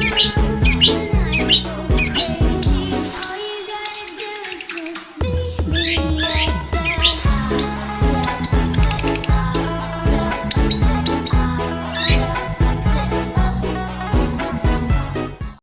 All you gotta do is just leave me alone.